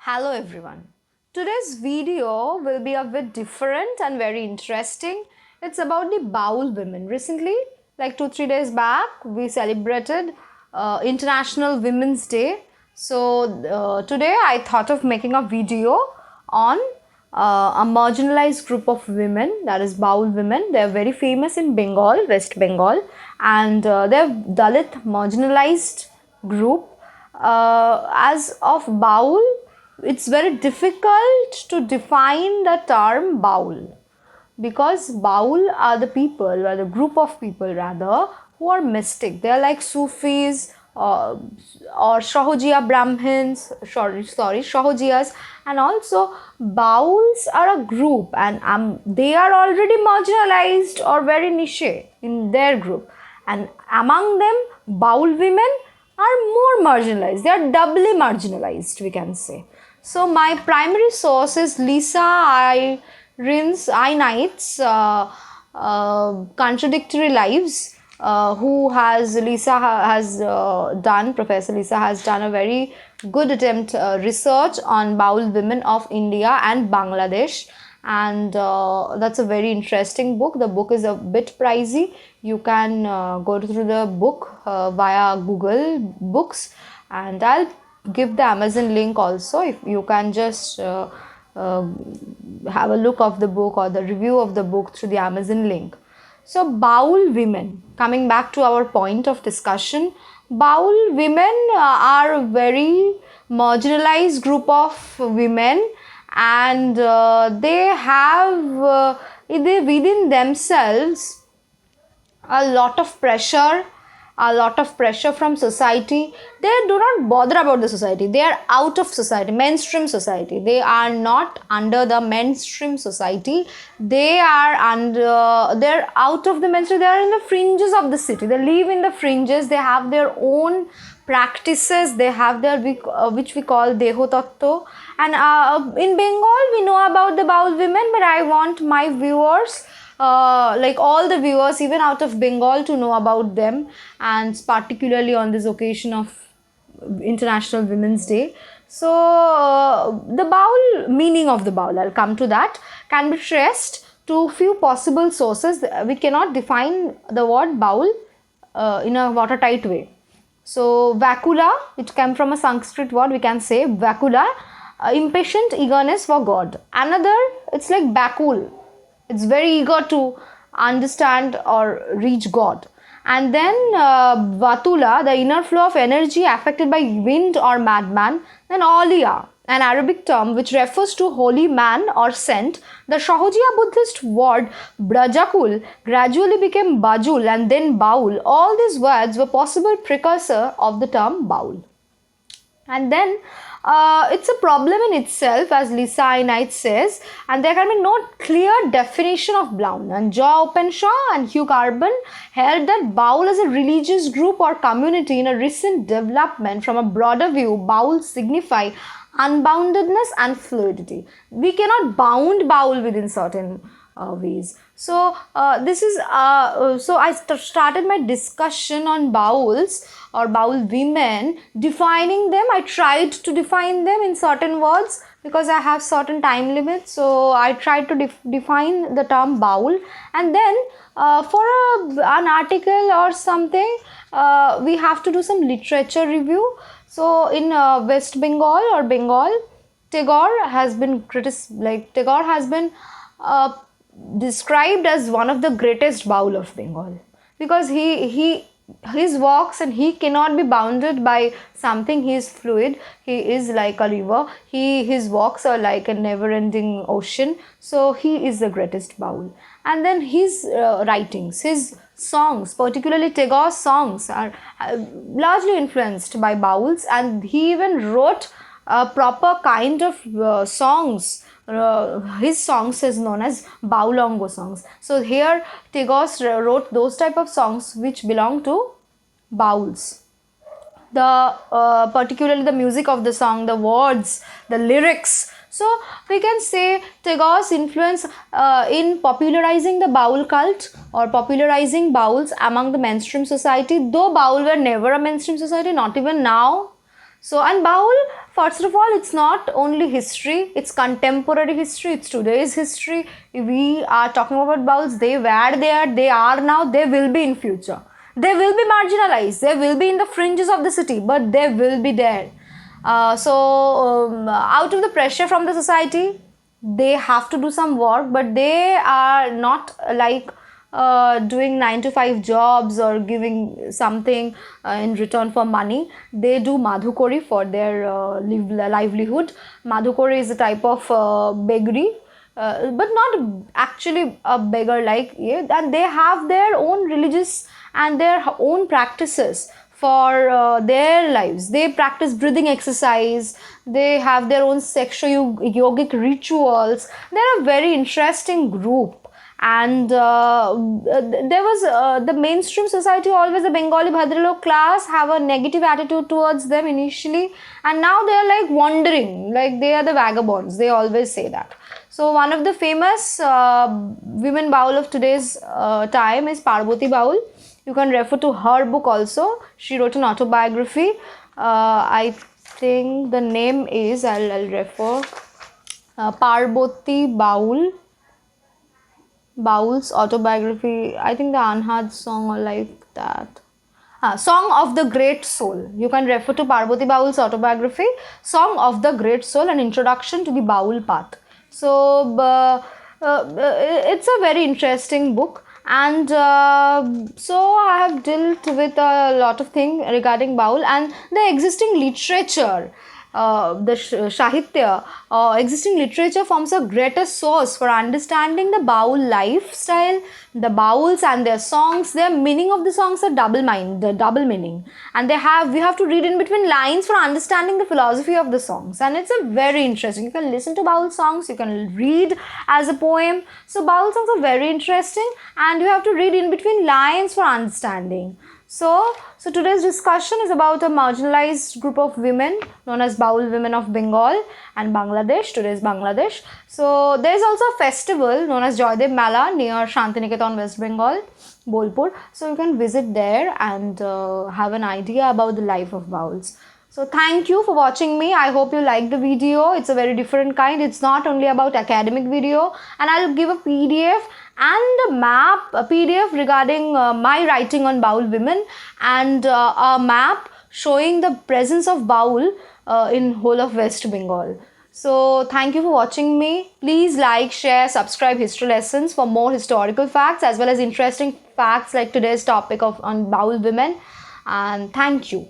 Hello everyone. Today's video will be a bit different and very interesting. It's about the Baul women. Recently, like 2-3 days back, we celebrated International Women's Day. So today I thought of making a video on a marginalized group of women, that is Baul women. They are very famous in Bengal, West Bengal, and they are Dalit marginalized group. As of Baul, it's very difficult to define the term Baul because Baul are the people, or the group of people rather, who are mystic. They are like Sufis or Shahojiya Brahmins, Shahojiyas, and also Bauls are a group, and they are already marginalized or very niche in their group, and among them Baul women are more marginalized. They are doubly marginalized, we can say. So my primary source is Lisa Knight's Contradictory Lives, Professor Lisa has done a very good attempt research on Baul women of India and Bangladesh, and that's a very interesting book. The book is a bit pricey. You can go through the book via Google Books, and I'll give the Amazon link also, if you can just have a look of the book or the review of the book through the Amazon link. So Baul women, coming back to our point of discussion, Baul women are a very marginalized group of women, and they have within themselves a lot of pressure from society. They do not bother about the society. They are out of society, mainstream society. They are not under the mainstream society. They're out of the mainstream. They are in the fringes of the city. They live in the fringes. They have their own practices. They have their which we call Deho Tattva. And in Bengal, we know about the Baul women, but I want my viewers, like all the viewers even out of Bengal, to know about them, and particularly on this occasion of International Women's Day. So the Baul, meaning of the Baul, I'll come to that, can be traced to few possible sources. We cannot define the word Baul in a watertight way. So Vakula, which came from a Sanskrit word, we can say Vakula, impatient eagerness for God. Another, it's like Bakul. It's very eager to understand or reach God. And then Vatula, the inner flow of energy affected by wind or madman. Then Aulia, an Arabic term which refers to holy man or saint. The Shahojiya Buddhist word Brajakul gradually became Bajul and then Baul. All these words were possible precursor of the term Baul. And then it's a problem in itself, as Lisa Knight says, and there can be no clear definition of Baul. And Joe Openshaw and Hugh Carbon held that Baul is a religious group or community in a recent development. From a broader view, Baul signify unboundedness and fluidity. We cannot bound Baul within certain ways. So this is so I started my discussion on Bauls or Baul women, defining them. I tried to define them in certain words because I have certain time limits. So I tried to define the term Baul, and then for an article or something, we have to do some literature review. So in West Bengal or Bengal, Tagore has been described as one of the greatest Baul of Bengal, because his works, and he cannot be bounded by something. He is fluid. He is like a river. His works are like a never-ending ocean. So he is the greatest Baul. And then his writings, his songs, particularly Tagore's songs, are largely influenced by Bauls, and he even wrote a proper kind of songs. His songs is known as Baulongo songs. So here Tagore wrote those type of songs which belong to Bauls. The particularly the music of the song, the words, the lyrics. So we can say Tagore's influence in popularizing the Baul cult or popularizing Bauls among the mainstream society, though Baul were never a mainstream society, not even now. So, and Baul, first of all, it's not only history, it's contemporary history, it's today's history. We are talking about Bauls, they were there, they are now, they will be in future. They will be marginalized, they will be in the fringes of the city, but they will be there. Out of the pressure from the society, they have to do some work, but they are not like doing 9 to 5 jobs or giving something in return for money. They do madhukori for their livelihood. Madhukori is a type of beggary, but not actually a beggar like, yeah, and they have their own religious and their own practices for their lives. They practice breathing exercise, they have their own sexual yogic rituals. They're a very interesting group. And there was the mainstream society, always the Bengali Bhadralok class have a negative attitude towards them initially, and now they are like wandering, like they are the vagabonds. They always say that. So one of the famous women Baul of today's time is Parbati Baul. You can refer to her book also. She wrote an autobiography. I think the name is, I'll refer, Parbati Baul. Baul's autobiography, I think the Anhad song or like that. Song of the Great Soul. You can refer to Parbati Baul's autobiography, Song of the Great Soul, an introduction to the Baul path. So, it's a very interesting book. And so I have dealt with a lot of things regarding Baul and the existing literature. The Sahitya, existing literature forms a greater source for understanding the Baul lifestyle, the Bauls and their songs. Their meaning of the songs are double meaning, and we have to read in between lines for understanding the philosophy of the songs, and it's a very interesting. You can listen to Baul songs, you can read as a poem. So Baul songs are very interesting, and you have to read in between lines for understanding. So today's discussion is about a marginalized group of women known as Baul women of Bengal and Bangladesh. Today's Bangladesh. So there is also a festival known as Joydev Mela near Shantiniketan, West Bengal, Bolpur. So you can visit there and have an idea about the life of Bauls. So thank you for watching me. I hope you liked the video. It's a very different kind. It's not only about academic video, and I'll give a PDF and a map, a PDF regarding my writing on Baul women, and a map showing the presence of Baul in whole of West Bengal. So thank you for watching me. Please like, share, subscribe History Lessons for more historical facts as well as interesting facts like today's topic on Baul women. And thank you.